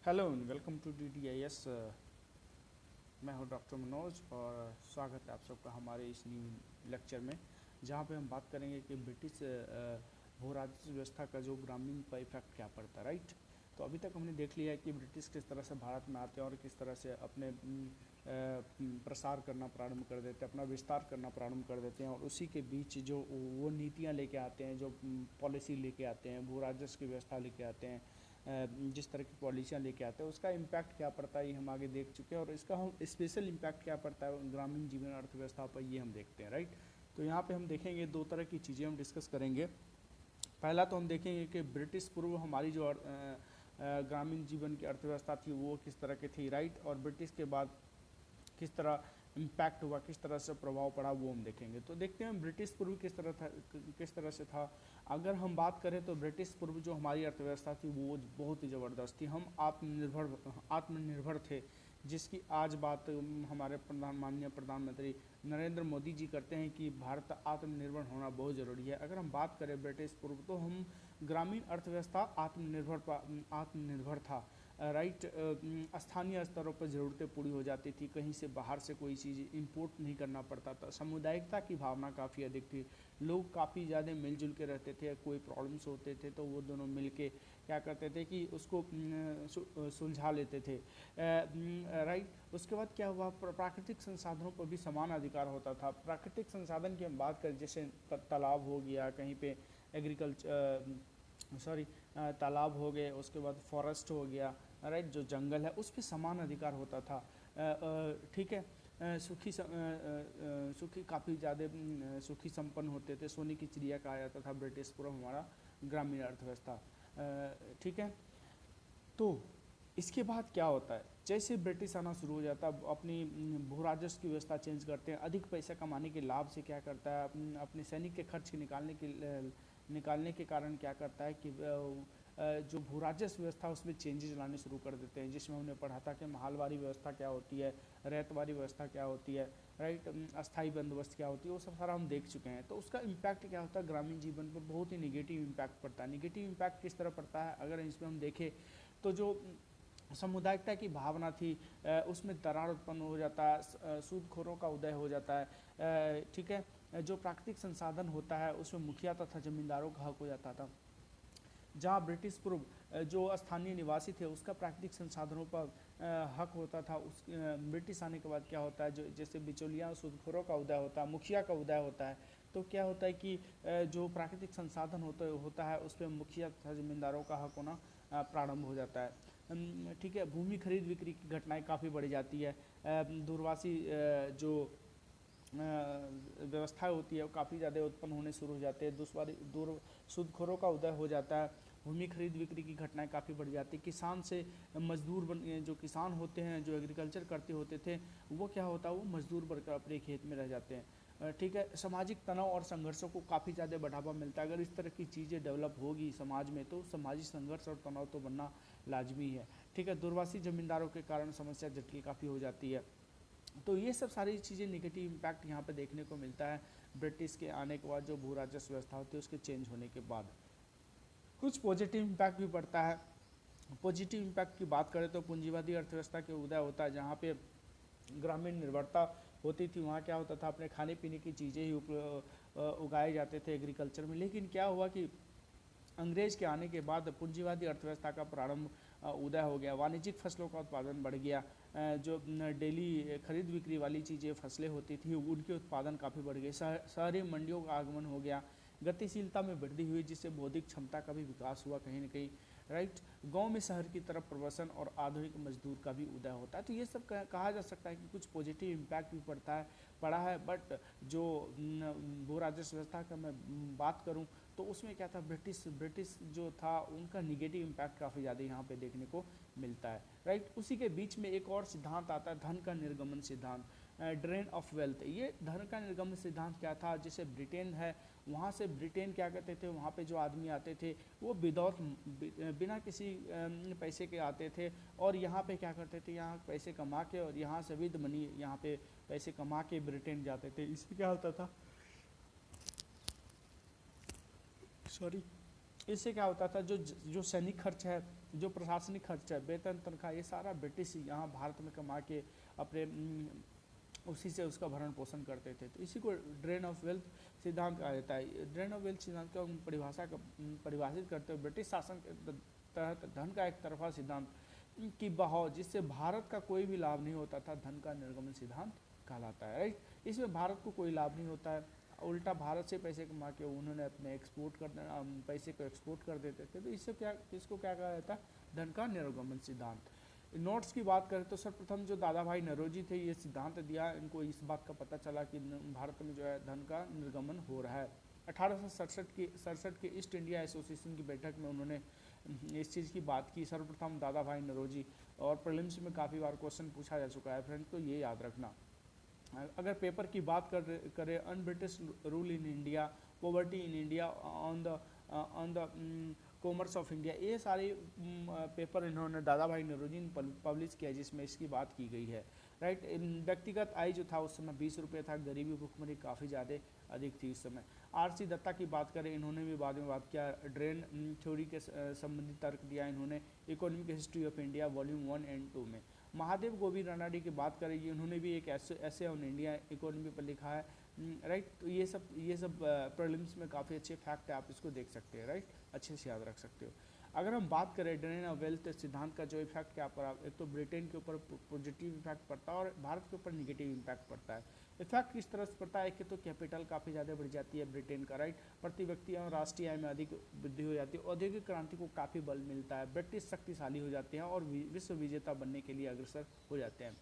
Hello and welcome to DDIS। मैं हूं doctor Manoj और स्वागत है आप सबका हमारे इस न्यू लेक्चर में, जहां पे हम बात करेंगे कि ब्रिटिश भू राजस्व व्यवस्था का जो ग्रामीण पर इफेक्ट क्या पड़ता है। राइट, तो अभी तक हमने देख लिया है कि ब्रिटिश किस तरह से भारत में आते हैं और किस तरह से अपने प्रसार करना प्रारंभ कर देते हैं, अपना विस्तार करना प्रारंभ कर देते हैं, और उसी के बीच जो वो नीतियाँ लेके आते हैं, जो पॉलिसी लेके आते हैं, भू राजस्व की व्यवस्था लेके आते हैं, जिस तरह की पॉलिसियाँ लेके आते हैं, उसका इम्पैक्ट क्या पड़ता है ये हम आगे देख चुके हैं, और इसका हम स्पेशल इम्पैक्ट क्या पड़ता है ग्रामीण जीवन अर्थव्यवस्था पर ये हम देखते हैं। राइट, तो यहाँ पे हम देखेंगे दो तरह की चीज़ें हम डिस्कस करेंगे। पहला तो हम देखेंगे कि ब्रिटिश पूर्व हमारी जो ग्रामीण जीवन की अर्थव्यवस्था थी वो किस तरह की थी। राइट, और ब्रिटिश के बाद किस तरह इम्पैक्ट हुआ, किस तरह से प्रभाव पड़ा, वो हम देखेंगे। तो देखते हैं ब्रिटिश पूर्व किस तरह से था। अगर हम बात करें तो ब्रिटिश पूर्व जो हमारी अर्थव्यवस्था थी वो बहुत ही ज़बरदस्त थी। हम आत्मनिर्भर थे, जिसकी आज बात हमारे माननीय प्रधानमंत्री नरेंद्र मोदी जी करते हैं कि भारत आत्मनिर्भर होना बहुत ज़रूरी है। अगर हम बात करें ब्रिटिश पूर्व, तो हम ग्रामीण अर्थव्यवस्था आत्मनिर्भर था। राइट, स्थानीय स्तरों पर ज़रूरतें पूरी हो जाती थी, कहीं से बाहर से कोई चीज़ इंपोर्ट नहीं करना पड़ता था। सामुदायिकता की भावना काफ़ी अधिक थी, लोग काफ़ी ज़्यादा मिलजुल के रहते थे। कोई प्रॉब्लम्स होते थे तो वो दोनों मिल के क्या करते थे कि उसको सुलझा लेते थे। राइट, उसके बाद क्या हुआ, प्राकृतिक संसाधनों पर भी समान अधिकार होता था। प्राकृतिक संसाधन की हम बात करें, जैसे तालाब हो गया, कहीं पे तालाब हो गए, उसके बाद फॉरेस्ट हो गया। राइट, जो जंगल है उस पर समान अधिकार होता था। ठीक है, सुखी काफ़ी ज़्यादा सुखी संपन्न होते थे। सोने की चिड़िया कहा जाता था ब्रिटिश पूर्व हमारा ग्रामीण अर्थव्यवस्था। ठीक है, तो इसके बाद क्या होता है, जैसे ब्रिटिश आना शुरू हो जाता है, अपनी भू राजस्व की व्यवस्था चेंज करते हैं। अधिक पैसा कमाने के लाभ से क्या करता है, अपने सैनिक के खर्च के निकालने के कारण क्या करता है कि जो भू राजस्व व्यवस्था उसमें चेंजेस लाने शुरू कर देते हैं, जिसमें हमने पढ़ा था कि महालवारी व्यवस्था क्या होती है, रैतवारी व्यवस्था क्या होती है। राइट, अस्थाई बंदोबस्त क्या होती है, वो सब सारा हम देख चुके हैं। तो उसका इम्पैक्ट क्या होता है ग्रामीण जीवन पर, बहुत ही निगेटिव इम्पैक्ट पड़ता है। निगेटिव इम्पैक्ट किस तरह पड़ता है, अगर इसमें हम देखें तो जो सामुदायिकता की भावना थी उसमें दरार उत्पन्न हो जाता है, सूदखोरों का उदय हो जाता है। ठीक है, जो प्राकृतिक संसाधन होता है उसमें मुखिया तथा जमींदारों का हक हो जाता था। जहाँ ब्रिटिश पूर्व जो स्थानीय निवासी थे उसका प्राकृतिक संसाधनों पर हक होता था, उस ब्रिटिश आने के बाद क्या होता है, जो जैसे बिचौलिया सूदखोरों का उदय होता है, मुखिया का उदय होता है, तो क्या होता है कि जो प्राकृतिक संसाधन होता है उस पर मुखिया तथा जमींदारों का हक होना प्रारंभ हो जाता है। ठीक है, भूमि खरीद बिक्री की घटनाएं काफ़ी बढ़ जाती है। दूरवासी जो व्यवस्था होती है वो काफ़ी ज़्यादा उत्पन्न होने शुरू हो जाते हैं। दूर सूदखोरों का उदय हो जाता है, भूमि खरीद बिक्री की घटनाएं काफ़ी बढ़ जाती है। किसान से जो किसान होते हैं, जो एग्रीकल्चर करते होते थे, वो क्या होता है, वो मजदूर बनकर अपने खेत में रह जाते हैं। ठीक है, सामाजिक तनाव और संघर्षों को काफ़ी ज़्यादा बढ़ावा मिलता है। अगर इस तरह की चीज़ें डेवलप होगी समाज में तो सामाजिक संघर्ष और तनाव तो बनना लाजमी है। ठीक है, दूरवासी जमींदारों के कारण समस्या जटिल काफ़ी हो जाती है। तो ये सब सारी चीज़ें निगेटिव इम्पैक्ट यहाँ पे देखने को मिलता है ब्रिटिश के आने के बाद, जो भू राजस्व व्यवस्था होती है उसके चेंज होने के बाद। कुछ पॉजिटिव इम्पैक्ट भी पड़ता है। पॉजिटिव इम्पैक्ट की बात करें तो पूंजीवादी अर्थव्यवस्था के उदय होता है, जहाँ पे ग्रामीण निर्भरता होती थी। वहाँ क्या होता था, अपने खाने पीने की चीज़ें ही उगाए जाते थे एग्रीकल्चर में। लेकिन क्या हुआ कि अंग्रेज के आने के बाद पूंजीवादी अर्थव्यवस्था का प्रारंभ उदय हो गया। वाणिज्यिक फसलों का उत्पादन बढ़ गया। जो डेली खरीद बिक्री वाली चीज़ें फसलें होती थी उनके उत्पादन काफ़ी बढ़ गए। शहरी मंडियों का आगमन हो गया। गतिशीलता में वृद्धि हुई, जिससे बौद्धिक क्षमता का भी विकास हुआ कहीं ना कहीं। राइट, गांव में शहर की तरफ प्रवसन और आधुनिक मजदूर का भी उदय होता है। तो ये सब कहा जा सकता है कि कुछ पॉजिटिव इम्पैक्ट भी पड़ा है। बट जो भू राजस्व व्यवस्था का मैं बात करूं तो उसमें क्या था, ब्रिटिश जो था उनका निगेटिव इम्पैक्ट काफ़ी ज़्यादा यहाँ पे देखने को मिलता है। राइट, उसी के बीच में एक और सिद्धांत आता है, धन का निर्गमन सिद्धांत, ड्रेन ऑफ वेल्थ। ये धन का निर्गमन सिद्धांत क्या था, जैसे ब्रिटेन है, वहाँ से ब्रिटेन क्या करते थे, वहाँ पे जो आदमी आते थे वो बिना किसी पैसे के आते थे, और यहाँ पे क्या करते थे, यहाँ पैसे कमा के और यहाँ से विद मनी यहाँ पे पैसे कमा के ब्रिटेन जाते थे। इससे क्या होता था, सॉरी, इससे क्या होता था, जो सैनिक खर्च है, जो प्रशासनिक खर्च है, वेतन तनख्वाह, ये सारा ब्रिटिश यहाँ भारत में कमा के अपने उसी से उसका भरण पोषण करते थे। तो इसी को ड्रेन ऑफ वेल्थ सिद्धांत कहा जाता है। ड्रेन ऑफ वेल्थ सिद्धांत का परिभाषित करते हुए ब्रिटिश शासन के तहत धन का एक तरफा सिद्धांत की बहाव, जिससे भारत का कोई भी लाभ नहीं होता था, धन का निर्गमन सिद्धांत कहलाता है। राइट, इसमें भारत को कोई लाभ नहीं होता है, उल्टा भारत से पैसे कमा के उन्होंने अपने एक्सपोर्ट कर पैसे को एक्सपोर्ट कर देते थे। तो इसको क्या कहा जाता है, धन का निर्गमन सिद्धांत। नोट्स की बात करें तो सर्वप्रथम जो दादा भाई नौरोजी थे, ये सिद्धांत दिया, इनको इस बात का पता चला कि भारत में जो है धन का निर्गमन हो रहा है। 1867 के ईस्ट इंडिया एसोसिएशन की बैठक में उन्होंने इस चीज़ की बात की, सर्वप्रथम दादा भाई नौरोजी। और प्रीलिम्स में काफ़ी बार क्वेश्चन पूछा जा चुका है फ्रेंड, तो ये याद रखना। अगर पेपर की बात करें, un British rule in India, poverty in India, on the commerce of India, ये सारे पेपर इन्होंने दादा भाई नौरोजी ने पब्लिश किया, जिसमें इसकी बात की गई है। राइट, व्यक्तिगत आय जो था उस समय 20 रुपये था, गरीबी भुखमरी काफ़ी ज़्यादा अधिक थी उस समय। आर.सी. दत्ता की बात करें, इन्होंने भी बाद में बात किया, ड्रेन थ्योरी के संबंधित तर्क दिया इन्होंने economic history of India volume 1 and 2 में। महादेव गोविंद रानाडी की बात करेंगे, उन्होंने भी एक ऐसे ऑन इंडिया इकोनॉमी पर लिखा है। राइट, तो ये सब प्रीलिम्स में काफ़ी अच्छे फैक्ट है, आप इसको देख सकते हैं। राइट, अच्छे से याद रख सकते हो। अगर हम बात करें ड्रेन ऑफ वेल्थ सिद्धांत का जो इफेक्ट क्या पड़ा, एक तो ब्रिटेन के ऊपर पॉजिटिव इफेक्ट पड़ता है और भारत के ऊपर निगेटिव इम्पैक्ट पड़ता है। इफेक्ट किस तरह से पड़ता है कि तो कैपिटल काफ़ी ज़्यादा बढ़ जाती है ब्रिटेन का। राइट, प्रति व्यक्ति और राष्ट्रीय आय में अधिक वृद्धि हो जाती है, औद्योगिक क्रांति को काफ़ी बल मिलता है, ब्रिटिश शक्तिशाली हो जाते हैं और विश्व विजेता बनने के लिए अग्रसर हो जाते हैं।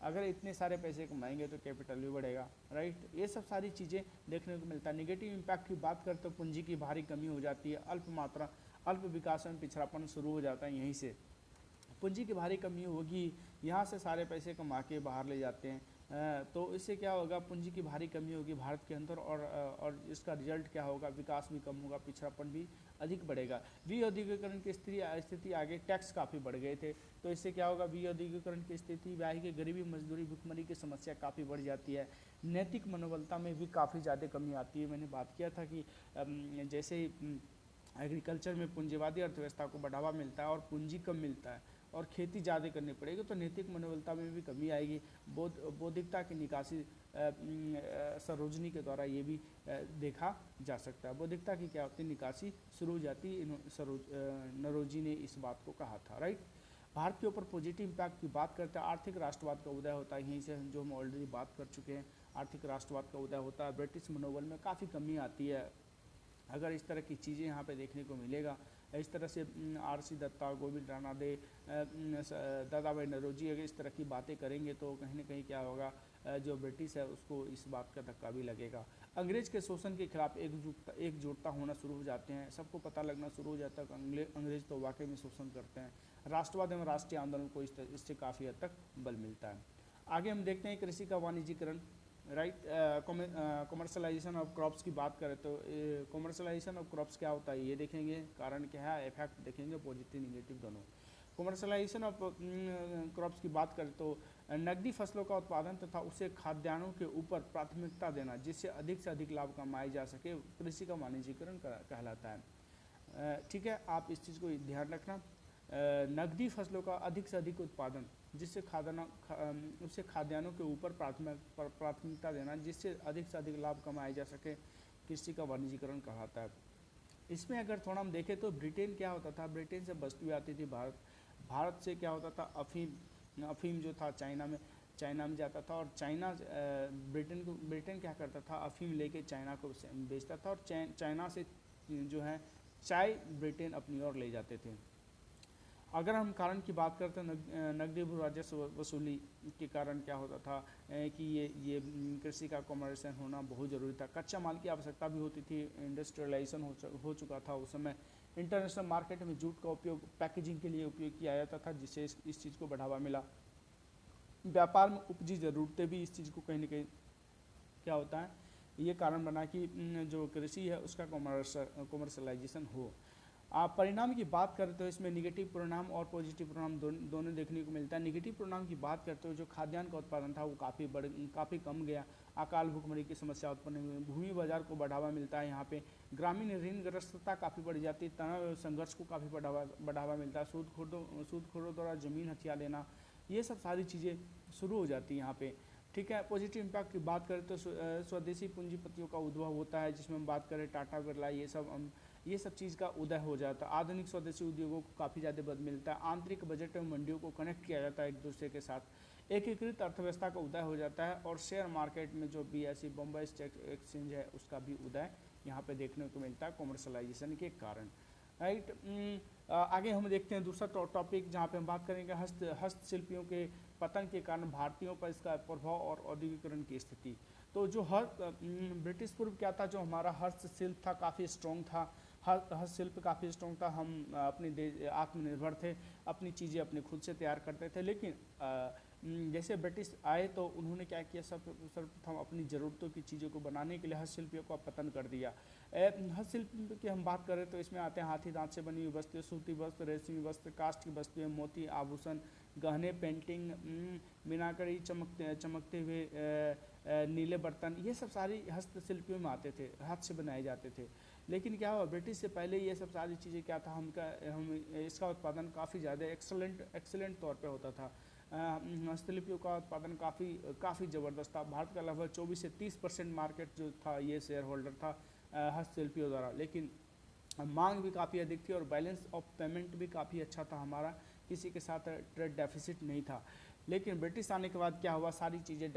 अगर इतने सारे पैसे कमाएंगे तो कैपिटल भी बढ़ेगा। राइट, ये सब सारी चीज़ें देखने को मिलता है। निगेटिव इम्पैक्ट की बात करते तो पूंजी की भारी कमी हो जाती है, अल्प विकास में पिछड़ापन शुरू हो जाता है। यहीं से पूंजी की भारी कमी होगी, यहाँ से सारे पैसे कमा के बाहर ले जाते हैं, तो इससे क्या होगा, पूंजी की भारी कमी होगी भारत के अंदर और इसका रिजल्ट क्या होगा, विकास भी कम होगा, पिछड़ापन भी अधिक बढ़ेगा। विऔद्योगीकरण की स्थिति आगे टैक्स काफ़ी बढ़ गए थे, तो इससे क्या होगा, विऔद्योगीकरण की स्थिति ब्याही की गरीबी, मजदूरी, भुखमरी की समस्या काफ़ी बढ़ जाती है। नैतिक मनोबलता में भी काफ़ी ज़्यादा कमी आती है। मैंने बात किया था कि जैसे एग्रीकल्चर में पूंजीवादी अर्थव्यवस्था को बढ़ावा मिलता है और पूंजी कम मिलता है और खेती ज़्यादा करनी पड़ेगी, तो नैतिक मनोबलता में भी कमी आएगी। बौद्धिकता की निकासी सरोजनी के द्वारा ये भी देखा जा सकता है। बौद्धिकता की क्या होती है, निकासी शुरू हो जाती, नौरोजी ने इस बात को कहा था। राइट, भारत के ऊपर पॉजिटिव इम्पैक्ट की बात करते हैं, आर्थिक राष्ट्रवाद का उदय होता है, यहीं से जो हम ऑलरेडी बात कर चुके हैं, आर्थिक राष्ट्रवाद का उदय होता है, ब्रिटिश मनोबल में काफ़ी कमी आती है। अगर इस तरह की चीज़ें यहाँ पे देखने को मिलेगा, इस तरह से आर.सी. दत्ता, गोविंद रानाडे, दादा भाई नौरोजी अगर इस तरह की बातें करेंगे तो कहीं ना कहीं क्या होगा, जो ब्रिटिश है उसको इस बात का धक्का भी लगेगा। अंग्रेज के शोषण के खिलाफ एकजुटता होना शुरू हो जाते हैं, सबको पता लगना शुरू हो जाता है कि अंग्रेज तो वाकई में शोषण करते हैं। राष्ट्रवाद एवं राष्ट्रीय आंदोलन को इससे काफ़ी हद तक बल मिलता है। आगे हम देखते हैं कृषि का वाणिज्यीकरण। राइट, कमर्शलाइजेशन ऑफ क्रॉप्स की बात करें तो कमर्शलाइजेशन ऑफ क्रॉप्स क्या होता है ये देखेंगे, कारण क्या है, इफेक्ट देखेंगे, पॉजिटिव निगेटिव दोनों। कमर्शलाइजेशन ऑफ क्रॉप्स की बात करें तो नकदी फसलों का उत्पादन तथा उसे खाद्यान्नों के ऊपर प्राथमिकता देना, जिससे अधिक से अधिक लाभ कमाया जा सके, कृषि का वाणिज्यीकरण कहलाता है। ठीक है, आप इस चीज़ को ध्यान रखना। नकदी फसलों का अधिक से अधिक उत्पादन, जिससे खाद्यान्नों के ऊपर प्राथमिकता देना, जिससे अधिक से अधिक लाभ कमाया जा सके, कृषि का वाणिज्यीकरण कहलाता है। इसमें अगर थोड़ा हम देखें तो ब्रिटेन क्या होता था, ब्रिटेन से वस्तुएं आती थी भारत से क्या होता था, अफीम जो था चाइना में जाता था, और चाइना ब्रिटेन क्या करता था, अफीम लेके चाइना को बेचता था, और चाइना से जो है चाय ब्रिटेन अपनी ओर ले जाते थे। अगर हम कारण की बात करते हैं, नकदी राजस्व वसूली के कारण क्या होता था कि ये कृषि का कॉमर्शन होना बहुत ज़रूरी था। कच्चा माल की आवश्यकता भी होती थी, इंडस्ट्रियलाइजेशन हो चुका था उस समय। इंटरनेशनल मार्केट में जूट का उपयोग पैकेजिंग के लिए उपयोग किया जाता था, जिससे इस चीज़ को बढ़ावा मिला। व्यापार में उपजी ज़रूरतें भी इस चीज़ को कहीं ना कहीं क्या होता है, ये कारण बना कि जो कृषि है उसका कॉमर्शलाइजेशन हो। आप परिणाम की बात करते हो, इसमें निगेटिव परिणाम और पॉजिटिव परिणाम दोनों देखने को मिलता है। निगेटिव परिणाम की बात करते हो, जो खाद्यान्न का उत्पादन था वो काफ़ी कम गया। अकाल भूखमरी की समस्या उत्पन्न हुई, भूमि बाजार को बढ़ावा मिलता है। यहाँ पे ग्रामीण ऋणग्रस्तता काफ़ी बढ़ जाती है, तनाव एवं संघर्ष को काफ़ी बढ़ावा मिलता है, सूदखोरों द्वारा जमीन हथिया लेना, ये सब सारी चीज़ें शुरू हो जाती है यहाँ पे। ठीक है, पॉजिटिव इम्पैक्ट की बात करें तो स्वदेशी पूंजीपतियों का उद्भव होता है, जिसमें हम बात करें टाटा बिरला, ये सब चीज़ का उदय हो जाता है। आधुनिक स्वदेशी उद्योगों को काफ़ी ज़्यादा मदद मिलता है, आंतरिक बजट एवं मंडियों को कनेक्ट किया जाता है एक दूसरे के साथ, एकीकृत अर्थव्यवस्था का उदय हो जाता है, और शेयर मार्केट में जो BSE बॉम्बे स्टॉक एक्सचेंज है उसका भी उदय यहाँ पे देखने को मिलता है कॉमर्शलाइजेशन के कारण। राइट, आगे हम देखते हैं दूसरा टॉपिक, जहाँ पे हम बात करेंगे हस्तशिल्पियों के पतन के कारण भारतीयों पर इसका प्रभाव और औद्योगिकरण की स्थिति। तो जो ब्रिटिश पूर्व क्या था, जो हमारा हस्तशिल्प था काफ़ी स्ट्रॉन्ग था, हस्तशिल्प काफ़ी स्ट्रॉन्ग था, हम अपने आत्मनिर्भर थे, अपनी चीज़ें अपने खुद से तैयार करते थे। लेकिन जैसे ब्रिटिश आए तो उन्होंने क्या किया, सर्वप्रथम अपनी ज़रूरतों की चीज़ों को बनाने के लिए हस्तशिल्पियों का पतन कर दिया। हस्तशिल्प की हम बात करें तो इसमें आते हैं हाथी दांत से बनी हुई वस्तुएं, सूती वस्त्र, रेशमी वस्त्र, काष्ठ की वस्तुएं, मोती, आभूषण, गहने, पेंटिंग, मीनाकारी, चमकते हुए नीले बर्तन, ये सब सारी हस्तशिल्पियों में आते थे, हाथ से बनाए जाते थे। लेकिन क्या हुआ, ब्रिटिश से पहले ये सब सारी चीज़ें क्या था, हम इसका उत्पादन काफ़ी ज़्यादा एक्सेलेंट तौर पे होता था। हस्तशिल्पियों का उत्पादन काफ़ी ज़बरदस्त था। भारत का लगभग 24 से 30% मार्केट जो था, ये शेयर होल्डर था हस्तशिल्पियों द्वारा। लेकिन मांग भी काफ़ी अधिक थी और बैलेंस ऑफ पेमेंट भी काफ़ी अच्छा था हमारा, किसी के साथ ट्रेड डेफिसिट नहीं था। लेकिन ब्रिटिश आने के बाद क्या हुआ, सारी चीज़ें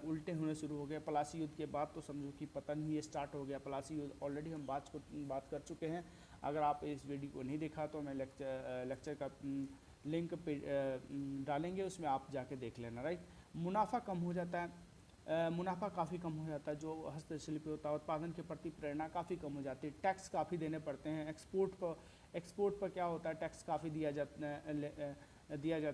उल्टे होने शुरू हो गए। प्लासी युद्ध के बाद तो समझो कि पतन ही स्टार्ट हो गया। प्लासी युद्ध ऑलरेडी हम बात कर चुके हैं, अगर आप इस वीडियो को नहीं देखा तो मैं लेक्चर का लिंक पे डालेंगे, उसमें आप जाके देख लेना। राइट, मुनाफा कम हो जाता है, मुनाफा काफ़ी कम हो जाता है, जो हस्तशिल्पी होता है उत्पादन के प्रति प्रेरणा काफ़ी कम हो जाती है, टैक्स काफ़ी देने पड़ते हैं, एक्सपोर्ट पर क्या होता है, टैक्स काफ़ी दिया जाता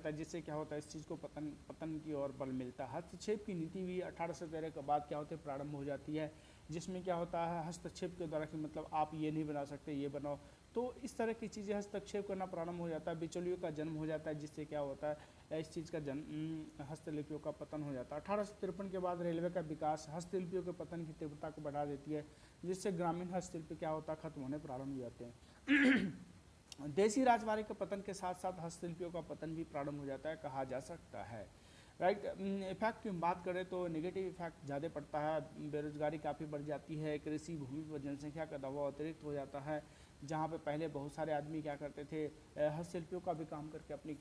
है, जिससे क्या होता है, इस चीज़ को पतन की ओर बल मिलता है। हस्तक्षेप की नीति भी 1813 के बाद क्या होती है, प्रारंभ हो जाती है, जिसमें क्या होता है, हस्तक्षेप के द्वारा कि मतलब आप ये नहीं बना सकते, ये बनाओ, तो इस तरह की चीज़ें हस्तक्षेप करना प्रारंभ हो जाता है। बिचौलियों का जन्म हो जाता है, जिससे क्या होता है, इस चीज़ का जन्म, हस्तशिल्पियों का पतन हो जाता है। 1853 के बाद रेलवे का विकास हस्तशिल्पियों के पतन की तीव्रता को बढ़ा देती है, जिससे ग्रामीण हस्तशिल्प क्या होता है, खत्म होने प्रारंभ हो जाते हैं। देसी राजवाड़ी के पतन के साथ साथ हस्तशिल्पियों का पतन भी प्रारंभ हो जाता है, कहा जा सकता है। राइट, इफेक्ट की बात करें तो नेगेटिव इफेक्ट ज़्यादा पड़ता है, बेरोजगारी काफ़ी बढ़ जाती है, कृषि भूमि पर जनसंख्या का दबाव अतिरिक्त हो जाता है। जहाँ पे पहले बहुत सारे आदमी क्या करते थे, हस्तशिल्पियों का भी काम करके अपनी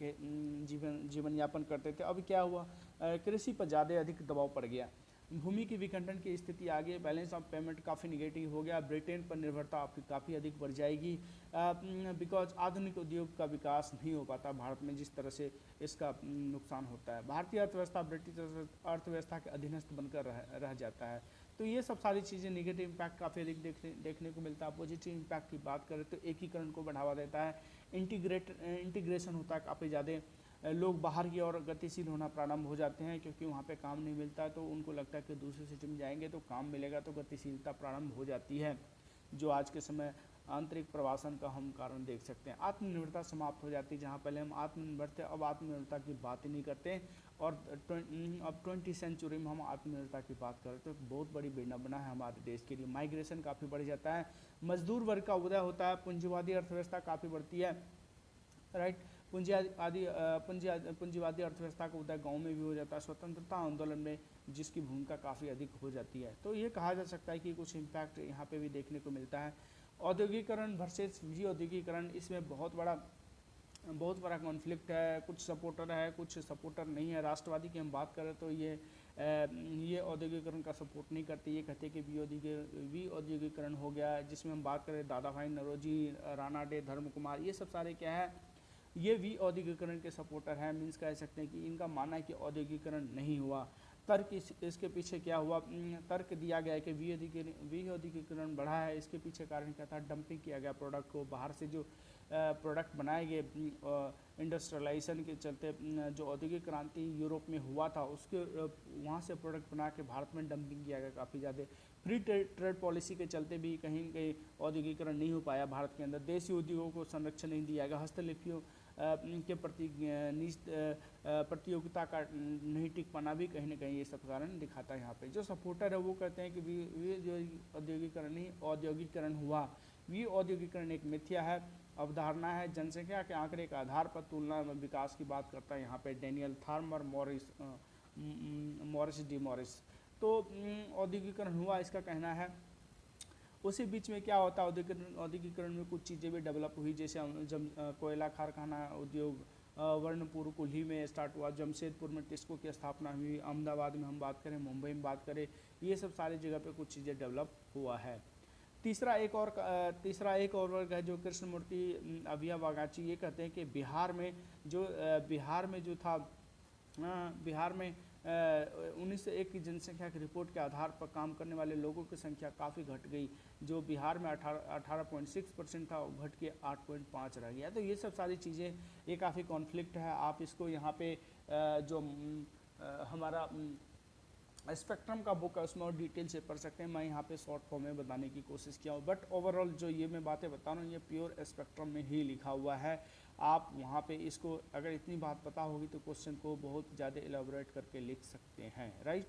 जीवन यापन करते थे। अभी क्या हुआ, कृषि पर ज़्यादा अधिक दबाव पड़ गया, भूमि की विखंडन की स्थिति आ गई, बैलेंस ऑफ पेमेंट काफ़ी निगेटिव हो गया, ब्रिटेन पर निर्भरता आपकी काफ़ी अधिक बढ़ जाएगी, बिकॉज आधुनिक उद्योग का विकास नहीं हो पाता भारत में जिस तरह से इसका नुकसान होता है। भारतीय अर्थव्यवस्था ब्रिटिश अर्थव्यवस्था के अधीनस्थ बनकर रह जाता है। तो ये सब सारी चीज़ें नेगेटिव इम्पैक्ट काफ़ी अधिक देखने को मिलता है। पॉजिटिव इम्पैक्ट की बात करें तो एकीकरण को बढ़ावा देता है, इंटीग्रेशन होता है, काफ़ी ज़्यादा लोग बाहर की ओर गतिशील होना प्रारंभ हो जाते हैं, क्योंकि वहाँ पे काम नहीं मिलता है, तो उनको लगता है कि दूसरे सिटी में जाएंगे तो काम मिलेगा, तो गतिशीलता प्रारंभ हो जाती है, जो आज के समय आंतरिक प्रवासन का हम कारण देख सकते हैं। आत्मनिर्भरता समाप्त हो जाती है, जहाँ पहले हम आत्मनिर्भर थे अब आत्मनिर्भरता की बात ही नहीं करते, और अब 20वीं सेंचुरी में हम आत्मनिर्भरता की बात करें तो बहुत बड़ी विडंबना है हमारे देश के लिए। माइग्रेशन काफ़ी बढ़ जाता है, मजदूर वर्ग का उदय होता है, पूंजीवादी अर्थव्यवस्था काफ़ी बढ़ती है। राइट, पूंजीवादी अर्थव्यवस्था का उदय गाँव में भी हो जाता है, स्वतंत्रता आंदोलन में जिसकी भूमिका काफ़ी अधिक हो जाती है। तो ये कहा जा सकता है कि कुछ इम्पैक्ट यहाँ पे भी देखने को मिलता है। औद्योगिकरण वर्सेस विऔद्योगिकरण, इसमें बहुत बड़ा कॉन्फ्लिक्ट है, कुछ सपोर्टर है कुछ सपोर्टर नहीं है। राष्ट्रवादी की हम बात करें तो ये औद्योगिकरण का सपोर्ट नहीं करते, ये कहते हैं कि विऔद्योगिकरण हो गया, जिसमें हम बात करें दादा भाई नौरोजी, राणा डे, धर्म कुमार, ये सब सारे क्या है, ये विऔद्योगिकरण के सपोर्टर हैं। मीन्स कह सकते हैं कि इनका मानना है कि औद्योगिकरण नहीं हुआ। तर्क इसके पीछे क्या हुआ, तर्क दिया गया है कि विऔद्योगिकरण बढ़ा है, इसके पीछे कारण क्या था, डंपिंग किया गया प्रोडक्ट को, बाहर से जो प्रोडक्ट बनाए गए इंडस्ट्रियलाइजेशन के चलते जो औद्योगिक क्रांति यूरोप में हुआ था उसके वहाँ से प्रोडक्ट बना के भारत में डंपिंग किया गया काफ़ी ज़्यादा। फ्री ट्रेड पॉलिसी के चलते भी कहीं न कहीं औद्योगिकरण नहीं हो पाया भारत के अंदर, देसी उद्योगों को संरक्षण नहीं दिया गया, हस्तलिपियों के प्रति प्रतियोगिता का नहीं टिक पाना भी कहीं ना कहीं ये सब कारण दिखाता है। यहाँ पे जो सपोर्टर है वो कहते हैं कि वे जो औद्योगिकरण हुआ, ये औद्योगिकरण एक मिथ्या है, अवधारणा है, जनसंख्या के आंकड़े के आधार पर तुलना में विकास की बात करता है यहाँ पे डैनियल थार्मर, मॉरिस डी मॉरिस। तो औद्योगिकरण हुआ इसका कहना है। उसी बीच में क्या होता है, औद्योगिकरण में कुछ चीज़ें भी डेवलप हुई, जैसे जब कोयला कारखाना उद्योग वर्णपुर कुल्ही में स्टार्ट हुआ, जमशेदपुर में टिस्को की स्थापना हुई, अहमदाबाद में हम बात करें, मुंबई में बात करें, ये सब सारी जगह पे कुछ चीज़ें डेवलप हुआ है। तीसरा एक और वर्ग है जो कृष्णमूर्ति अभिया बागाची, ये कहते हैं कि बिहार में जो था बिहार में 1901 की जनसंख्या की रिपोर्ट के आधार पर काम करने वाले लोगों की संख्या काफ़ी घट गई, जो बिहार में 18.6% था वो घट के 8.5 रह गया। तो ये सब सारी चीज़ें ये काफ़ी कॉन्फ्लिक्ट है। आप इसको यहाँ पे जो हमारा स्पेक्ट्रम का बुक है उसमें और डिटेल से पढ़ सकते हैं, मैं यहाँ पे शॉर्ट फॉर्म में बताने की कोशिश किया हूँ, बट ओवरऑल जो ये मैं बातें बता रहा हूँ ये प्योर स्पेक्ट्रम में ही लिखा हुआ है। आप वहाँ पे इसको अगर इतनी बात पता होगी तो क्वेश्चन को बहुत ज़्यादा एलाबोरेट करके लिख सकते हैं, राइट।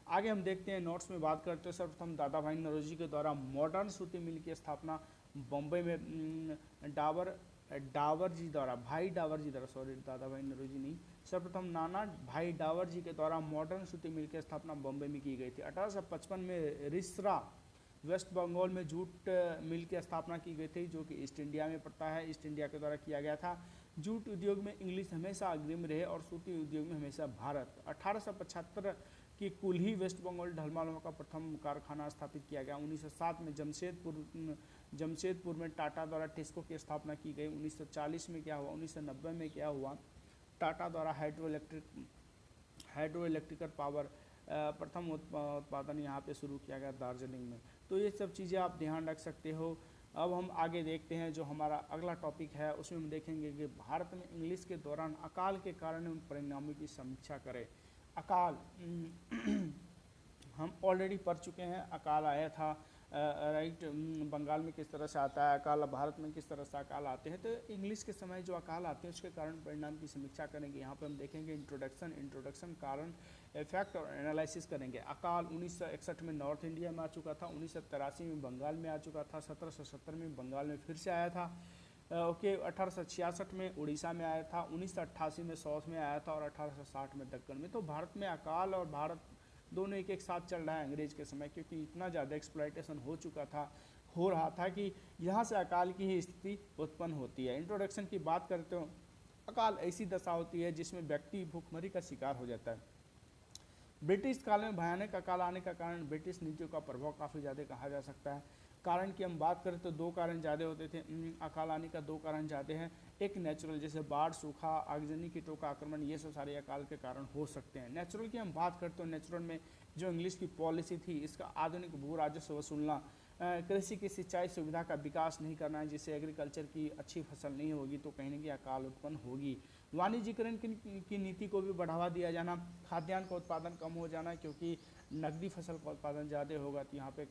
आगे हम देखते हैं, नोट्स में बात करते हैं। सर्वप्रथम दादा भाई नौरोजी के द्वारा मॉडर्न सूती मिल की स्थापना बम्बई में डावर जी द्वारा दादा भाई नौरोजी नहीं, सर्वप्रथम नाना भाई डावर जी के द्वारा मॉडर्न सूती मिल की स्थापना बम्बई में की गई थी। 1855 में रिसरा वेस्ट बंगाल में जूट मिल की स्थापना की गई थी, जो कि ईस्ट इंडिया में पड़ता है, ईस्ट इंडिया के द्वारा किया गया था। जूट उद्योग में इंग्लिश हमेशा अग्रिम रहे और सूती उद्योग में हमेशा भारत। 1875 की कुल्ही वेस्ट बंगाल ढलमालों का प्रथम कारखाना स्थापित किया गया। 1907 में जमशेदपुर में टाटा द्वारा टिस्को की स्थापना की गई। 1940 में क्या हुआ, 1990 में क्या हुआ, टाटा द्वारा हाइड्रो इलेक्ट्रिकल पावर प्रथम उत्पादन यहाँ पे शुरू किया गया दार्जिलिंग में। तो ये सब चीज़ें आप ध्यान रख सकते हो। अब हम आगे देखते हैं, जो हमारा अगला टॉपिक है उसमें हम देखेंगे कि भारत में इंग्लिश के दौरान अकाल के कारण उन परिणामों की समीक्षा करें। अकाल हम ऑलरेडी पढ़ चुके हैं, अकाल आया था राइट, बंगाल में किस तरह से आता है अकाल, भारत में किस तरह से अकाल आते हैं। तो इंग्लिश के समय जो अकाल आते हैं उसके कारण परिणाम की समीक्षा करेंगे। यहाँ पे हम देखेंगे इंट्रोडक्शन, कारण, इफेक्ट और एनालिसिस करेंगे। अकाल 1961 में नॉर्थ इंडिया में आ चुका था, 1983 में बंगाल में आ चुका था, 1770 में बंगाल में फिर से आया था, ओके 1866 में उड़ीसा में आया था, 1988 में साउथ में आया था और 1860 में दक्कन में। तो भारत में अकाल और भारत दोनों एक साथ चल रहा है अंग्रेज के समय, क्योंकि इतना ज़्यादा एक्सप्लॉयटेशन हो रहा था कि यहाँ से अकाल की ही स्थिति उत्पन्न होती है। इंट्रोडक्शन की बात करते हो, अकाल ऐसी दशा होती है जिसमें व्यक्ति भूखमरी का शिकार हो जाता है। ब्रिटिश काल में भयानक अकाल आने का कारण ब्रिटिश नीतियों का प्रभाव काफ़ी ज़्यादा कहा जा सकता है। कारण की हम बात करें तो दो कारण ज़्यादा होते थे, अकाल आने का दो कारण ज़्यादा हैं। एक नेचुरल, जैसे बाढ़, सूखा, आगजनी, कीटों का आक्रमण, ये सब सारे अकाल के कारण हो सकते हैं। नेचुरल की हम बात करते हो, नेचुरल में जो इंग्लिश की पॉलिसी थी, इसका आधुनिक भू राजस्व वसूलना, कृषि की सिंचाई सुविधा का विकास नहीं करना है, जिससे एग्रीकल्चर की अच्छी फसल नहीं होगी तो कहीं ना कहीं अकाल उत्पन्न होगी। वाणिज्यिकरण की नीति को भी बढ़ावा दिया जाना, खाद्यान्न का उत्पादन कम हो जाना, क्योंकि नकदी फसल का उत्पादन ज़्यादा होगा तो यहाँ पे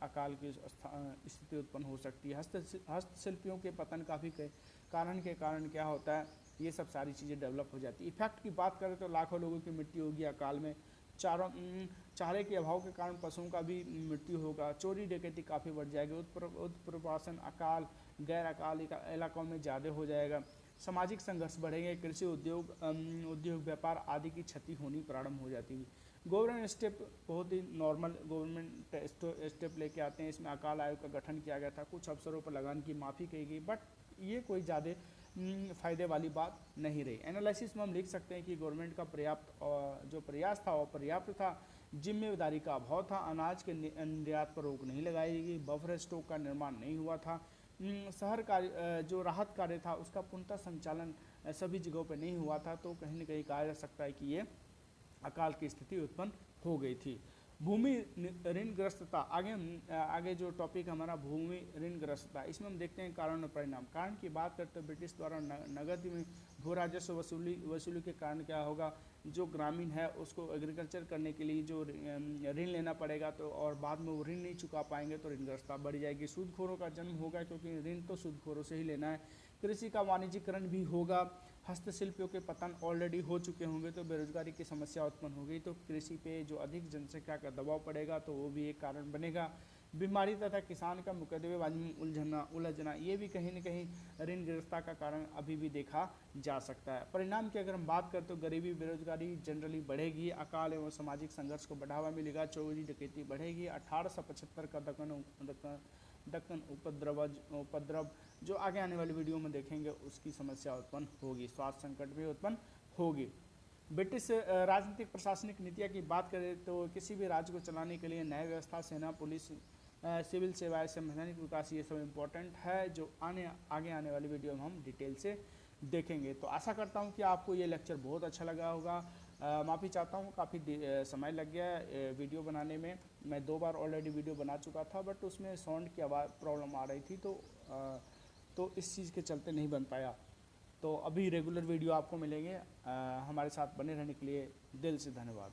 अकाल की स्थिति उत्पन्न हो सकती है। हस्तशिल्पियों के पतन का भी कारण के कारण क्या होता है, ये सब सारी चीज़ें डेवलप हो जाती है। इफेक्ट की बात करें तो लाखों लोगों की मृत्यु होगी अकाल में। चारे के अभाव के कारण पशुओं का भी मृत्यु होगा। चोरी डकैती काफ़ी बढ़ जाएगी। उत्प्रवासन अकाल गैर अकाल इलाकों में ज़्यादा हो जाएगा। सामाजिक संघर्ष बढ़ेंगे। कृषि उद्योग व्यापार आदि की क्षति होनी प्रारंभ हो जाती है। गवर्नमेंट स्टेप बहुत ही नॉर्मल गवर्नमेंट स्टेप लेके आते हैं। इसमें अकाल आयोग का गठन किया गया था, कुछ अफसरों पर लगान की माफ़ी की गई, बट ये कोई ज़्यादा फ़ायदे वाली बात नहीं रही। एनालिसिस में हम लिख सकते हैं कि गवर्नमेंट का जो प्रयास था वो पर्याप्त था, जिम्मेदारी का अभाव था, अनाज के निर्यात पर रोक नहीं लगाई गई, बफर स्टॉक का निर्माण नहीं हुआ था, शहर कार्य जो राहत कार्य था उसका पूर्णतः संचालन सभी जगहों पर नहीं हुआ था। तो कहीं ना कहीं कहा जा सकता है कि ये अकाल की स्थिति उत्पन्न हो गई थी। भूमि ऋणग्रस्तता, आगे जो टॉपिक हमारा भूमि ऋणग्रस्तता, इसमें हम देखते हैं कारण और परिणाम। कारण की बात करते हैं ब्रिटिश द्वारा नगद में भू राजस्व वसूली के कारण क्या होगा, जो ग्रामीण है उसको एग्रीकल्चर करने के लिए जो ऋण लेना पड़ेगा, तो और बाद में वो ऋण नहीं चुका पाएंगे तो ऋणग्रस्तता बढ़ जाएगी। सूदखोरों का जन्म होगा, क्योंकि ऋण तो सूदखोरों से ही लेना है। कृषि का वाणिज्यीकरण भी होगा, हस्तशिल्पियों के पतन ऑलरेडी हो चुके होंगे, तो बेरोजगारी की समस्या उत्पन्न होगी, तो कृषि पे जो अधिक जनसंख्या का दबाव पड़ेगा तो वो भी एक कारण बनेगा। बीमारी तथा किसान का मुकदमेबाजी में उलझना, ये भी कहीं न कहीं ऋणग्रस्तता का कारण अभी भी देखा जा सकता है। परिणाम की अगर हम बात करें तो गरीबी बेरोजगारी जनरली बढ़ेगी, अकाल एवं सामाजिक संघर्ष को बढ़ावा मिलेगा, चोरी डकैती बढ़ेगी। 1875 का दक्कन उपद्रव जो आगे आने वाली वीडियो में देखेंगे उसकी समस्या उत्पन्न होगी, स्वास्थ्य संकट भी उत्पन्न होगी। ब्रिटिश राजनीतिक प्रशासनिक नीतियाँ की बात करें तो किसी भी राज्य को चलाने के लिए न्याय व्यवस्था, सेना, पुलिस, सिविल सेवाएं, संवैधानिक विकास, ये सब इम्पोर्टेंट है, जो आगे आने वाली वीडियो में हम डिटेल से देखेंगे। तो आशा करता हूँ कि आपको ये लेक्चर बहुत अच्छा लगा होगा। माफ़ी चाहता हूँ, काफ़ी समय लग गया वीडियो बनाने में। मैं 2 बार ऑलरेडी वीडियो बना चुका था, बट उसमें साउंड की आवाज़ प्रॉब्लम आ रही थी, तो इस चीज़ के चलते नहीं बन पाया। तो अभी रेगुलर वीडियो आपको मिलेंगे। हमारे साथ बने रहने के लिए दिल से धन्यवाद।